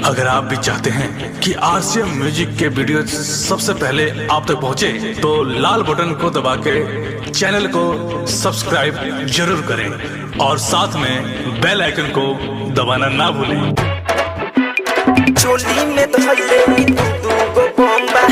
अगर आप भी चाहते हैं कि आरसीएम म्यूजिक के वीडियो सबसे पहले आप तक पहुंचे, तो लाल बटन को दबा के चैनल को सब्सक्राइब जरूर करें और साथ में बेल आइकन को दबाना ना भूलें। चोली में धइले दू गो बम्बा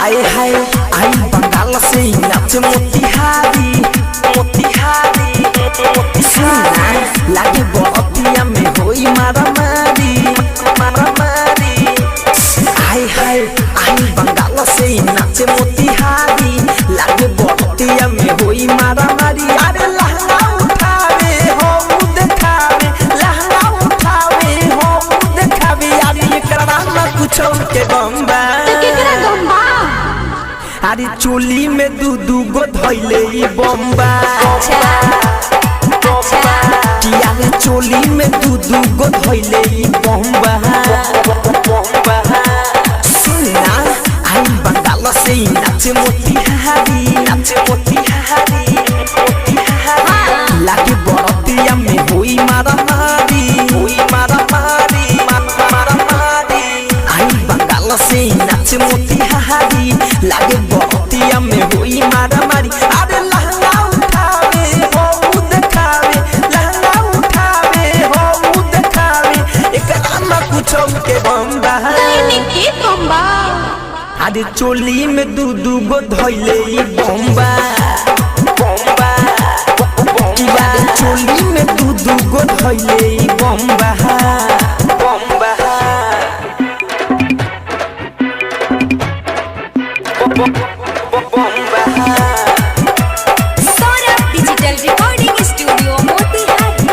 आए हाय आई बंगाल से नाच मोतिहारी सुना लागे बतिया में होई मारामारी आए हाय आई बंगाल से नाच मोतिहारी लागे बतिया में होई मारामारी। अरे लहंगा उठावे हो देखावे, लहंगा उठावे हो देखावे, अरे एकरा ना कुछ के बम्बा अरे चोली में दू गो धइले बम्बा किया रे चोली में दू गो धइले बम्बा। सुना आई बंगाल से नाच मोतिहारी लागे बरतिया में होई मारामारी आई बंगाल से नाच मोतिहारी लागे बरतिया में होई मारामारी। अरे लहंगा उठावे हो देखावे, लहंगा उठावे हो देखावे, एकरा ना कुछो के बम्बा अरे चोली में दू गो धइले बम्बा किया रे चोली में दू गो धइले बम्बा। Saurabh digital recording studio Motihari.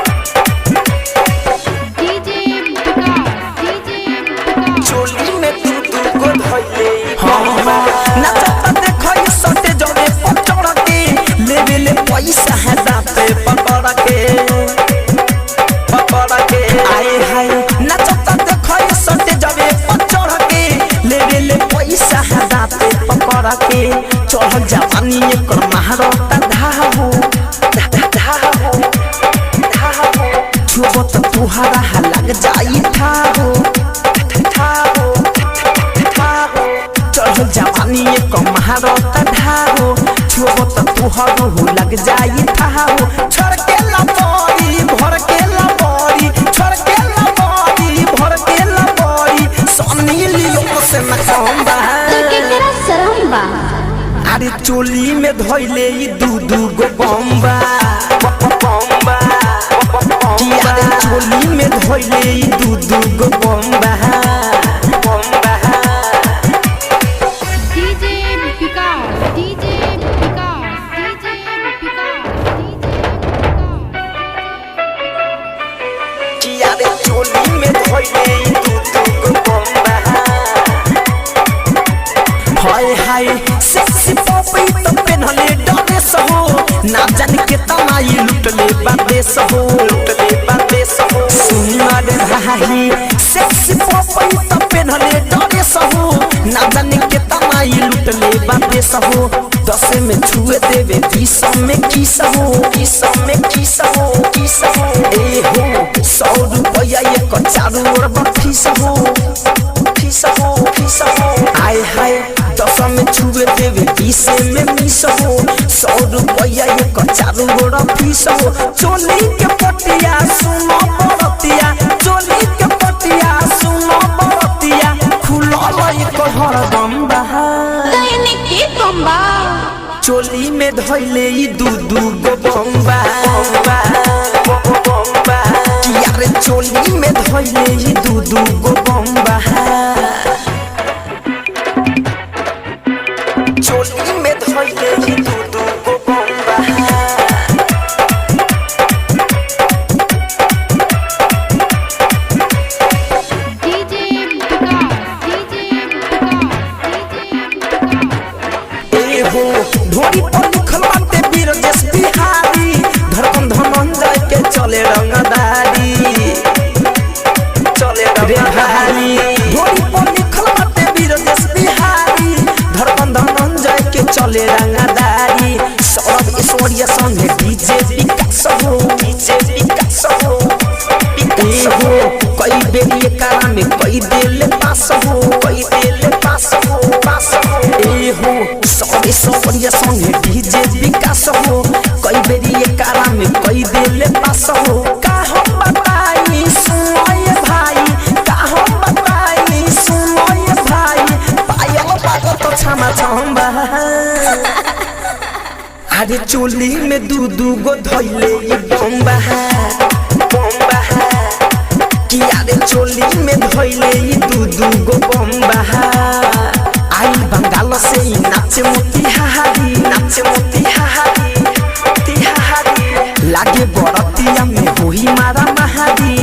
चोली में दू गो धइले नचता देखो ये सटे जड़े पचड़ के लेवे ले पैसा है दाते पकड़ के आए हाय नचता देखो ये सटे जड़े पचड़ के लेवे ले पैसा है दाते पकड़ के। चढ़ जवानी एकर महारता धाहो छुबो तो तुहरा लग जाई थाहो चढ़ जवानी एक महारता धाहो छुबो तो तुहरो लग जाई थाहो। छोड़ के लबड़ी भर के लबड़ी, छोड़ के लबड़ी भर के लबड़ी, सोनी लियो से न कम्बा अरे चोली में धइले दू गो बम्बा किया रे चोली में धइले दू गो बम्बा। किया रे चोली में धइले दू गो बम्बा। हाय हाय सेक्सी पॉपी तो पेनहले ड्रेस हो, ना जाने के तमाई लुटले बादेश हो सुना रे भाई सेक्सी पॉपी तो पेनहले ड्रेस हो, ना जाने के तमाई लुटले बादेश हो। 10 में छुए देवे 20 में किस हो ए हो 100 रुपया एक चारू ओर बफीस हो आए हाय 10 में छुए देवे 20 में मिस हो 100 रुपया एक चारू ओर फीस हो। चोली के पटिया सुनो बरतिया, चोली के पटिया सुनो बरतिया, खुलल एक हरदम चोली में धइले दू गो बम्बा किया रे चोली में धइले दू गो बम्बा। चोली में धइले दू गो बम्बा ए हो ढोरी पर लिखल बाटे बीरजेश बिहारी, धड़कन धनंजय के चले रंगदारी रे भाई ढोरी पर लिखल बाटे पास हो कोई दिल पास हो ए हो सॉरी सॉरी संगे डीजे विकास हो कोई बेरी ये कारा में कोई दिल पास हो का हम बताई सुनोए भाई का हम बताई सुनोए भाई पायल पागल तो छमा छम्बा अरे चोली में दू गो धइले ये बम्बा कि अरे चोली में धइले ये दू गो बम्बा आई बंगाल से नाचे मोतिहारी लागे बरतिया में होई मारा महारी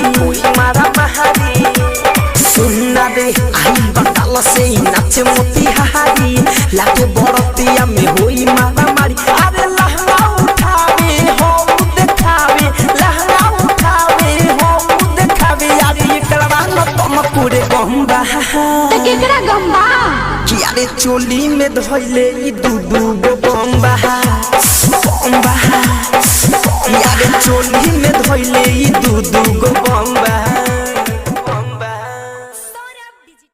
सुनना रे आई बंगाल से नाचे मोतिहारी लागे बरतिया में होई मारा मारी अरे लहंगा उठावे हो देखावे लहंगा उठावे हो देखावे यार ये करवा न तुम पूरे गंगा केकरा गंबा कि अरे चोली में धइले ई दू गो बम्बा यारे चोली में धइले ई दू गो बम्बा